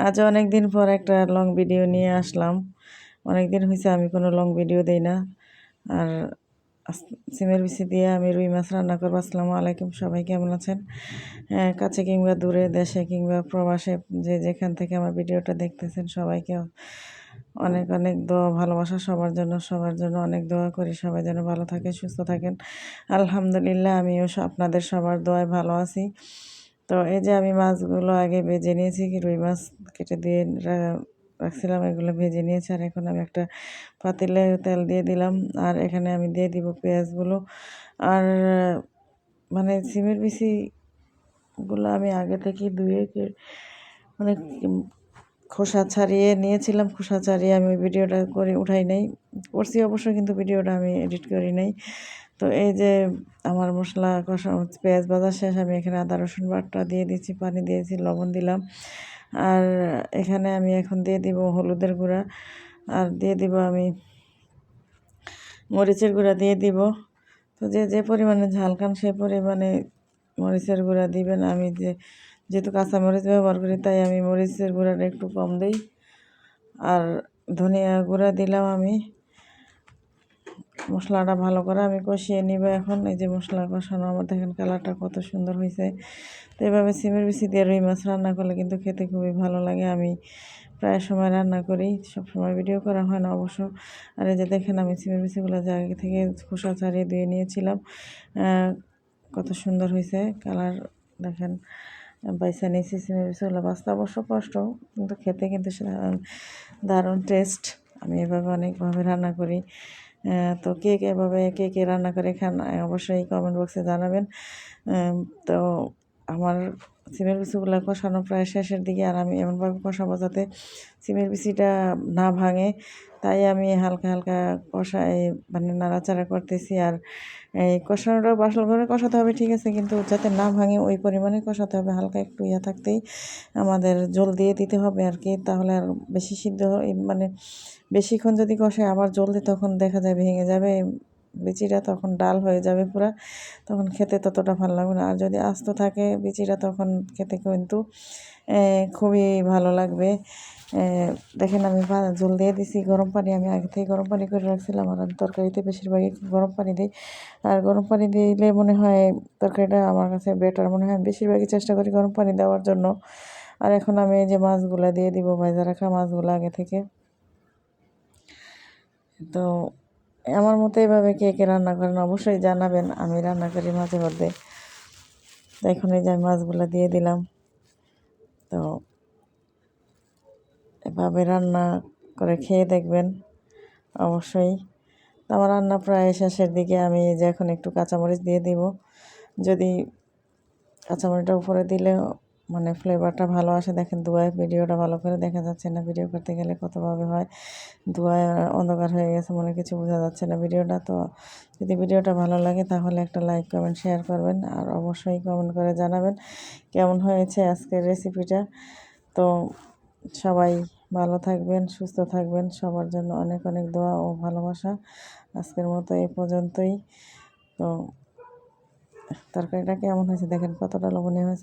আজ অনেক দিন পর একটা লং ভিডিও নিয়ে আসলাম। অনেক দিন হয়েছে আমি কোনো লং ভিডিও দেই না। আর সিমের বিচি দিয়ে আমি রুই মাছ রান্না করবো। আসসালামু আলাইকুম, সবাই কেমন আছেন? কাছে কিংবা দূরে, দেশে কিংবা প্রবাসে, যে যেখান থেকে আমার ভিডিওটা দেখতেছেন সবাইকে অনেক অনেক দোয়া, ভালোবাসা সবার জন্য অনেক দোয়া করি। সবাই যেন ভালো থাকে, সুস্থ থাকেন। আলহামদুলিল্লাহ আমিও আপনাদের সবার দোয়ায় ভালো আছি। তো এই যে আমি মাছগুলো আগে ভেজে নিয়েছি, রুই মাছ কেটে দিয়ে রাখছিলাম, এগুলো ভেজে নিয়েছি। আর এখন আমি একটা পাতিলে তেল দিয়ে দিলাম, আর এখানে আমি দিয়ে দিব পেঁয়াজগুলো। আর মানে সিমের বিচিগুলো আমি আগে থেকে ধুয়ে মানে খোসা ছাড়িয়ে নিয়েছিলাম। খোসা ছাড়িয়ে আমি ওই ভিডিওটা করে উঠাই নাই, করছি অবশ্য, কিন্তু ভিডিওটা আমি এডিট করি নাই। তো এই যে আমার মশলা কষা, পেঁয়াজ ভাজা শেষ, আমি এখানে আদা রসুন বাটা দিয়ে দিচ্ছি, পানি দিয়েছি, লবণ দিলাম। আর এখানে আমি এখন দিয়ে দিব হলুদের গুঁড়া, আর দিয়ে দিব আমি মরিচের গুঁড়া দিয়ে দিব। তো যে যে পরিমাণে ঝাল খান সেই পরিমাণে মরিচের গুঁড়া দিবেন। আমি যেহেতু কাঁচা মরিচ ব্যবহার করি, তাই আমি মরিচের গুঁড়াটা একটু কম দিই। আর ধনিয়া গুঁড়া দিলাম আমি। মশলাটা ভালো করে আমি কষিয়ে নিব এখন। এই যে মশলা কষানো আমার, দেখেন কালারটা কত সুন্দর হয়েছে। তো এভাবে সিমের বিচি দিয়ে রুই মাছ রান্না করলে কিন্তু খেতে খুবই ভালো লাগে। আমি প্রায় সময় রান্না করি, সব সময় ভিডিও করা হয় না অবশ্য। আর এই যে দেখেন আমি সিমের বিচিগুলো আগে থেকে খোসা ছাড়িয়ে দিয়ে নিয়েছিলাম। কত সুন্দর হয়েছে কালার, দেখেন। বাইসা নিয়েছি সিমের বিচিগুলো, বাঁচতে অবশ্য কষ্ট, কিন্তু খেতে কিন্তু দারুণ টেস্ট। আমি এভাবে অনেকভাবে রান্না করি। তো কে কে রান্না করে খান অবশ্যই কমেন্ট বক্সে জানাবেন। তো আমার সিমের বিচিগুলো কষানো প্রায় শেষের দিকে, আর আমি এমনভাবে কষাবো যাতে সিমের বিচিটা না ভাঙে, তাই আমি হালকা হালকা মানে নাড়াচাড়া করতেছি। আর এই কষানোটা ভালো করে কষাতে হবে, ঠিক আছে, কিন্তু যাতে না ভাঙে ওই পরিমাণে কষাতে হবে। হালকা একটু থাকতেই আমাদের জল দিয়ে দিতে হবে আর কি, তাহলে আর বেশি সিদ্ধ মানে বেশিক্ষণ যদি কষায় আবার জল দিই, তখন দেখা যায় ভেঙে যাবে বিচিটা, তখন ডাল হয়ে যাবে পুরা, তখন খেতে ততটা ভালো লাগবে না। আর যদি আস্ত থাকে বিচিটা, তখন খেতে কিন্তু খুবই ভালো লাগবে। দেখেন আমি জল দিয়ে দিছি, গরম পানি আমি আগে থেকে গরম পানি করে রাখছিলাম। আর আমি তরকারিতে বেশিরভাগই গরম পানি দিই, আর গরম পানি দিলে মনে হয় তরকারিটা আমার কাছে বেটার মনে হয়। বেশিরভাগই চেষ্টা করি গরম পানি দেওয়ার জন্য। আর এখন আমি এই যে মাছগুলো দিয়ে দিব, ভাজা রাখা মাছগুলো আগে থেকে। তো আমার মতো এভাবে কে কে রান্না করেন অবশ্যই জানাবেন। আমি রান্না করি মাঝে মধ্যে। তো এখন এই যে আমি মাছগুলো দিয়ে দিলাম। তো এভাবে রান্না করে খেয়ে দেখবেন অবশ্যই। তো আমার রান্না প্রায় শেষের দিকে, আমি যে এখন একটু কাঁচামরিচ দিয়ে দিব। যদি কাঁচামরিচটা উপরে দিলে মানে ফ্লেভারটা ভালো আসে। দেখেন ধোঁয়ায় ভিডিওটা ভালো করে দেখা যাচ্ছে না, ভিডিও করতে গেলে কতভাবে হয়, ধোঁয়ায় অন্ধকার হয়ে গেছে, মনে কিছু বোঝা যাচ্ছে না ভিডিওটা। তো যদি ভিডিওটা ভালো লাগে তাহলে একটা লাইক, কমেন্ট, শেয়ার করবেন। আর অবশ্যই কমেন্ট করে জানাবেন কেমন হয়েছে আজকের রেসিপিটা। তো সবাই ভালো থাকবেন, সুস্থ থাকবেন, সবার জন্য অনেক অনেক দোয়া ও ভালোবাসা। আজকের মতো এই পর্যন্তই। তো তরকারিটা কেমন হয়েছে দেখেন, কতটা লবণীয় হয়েছে।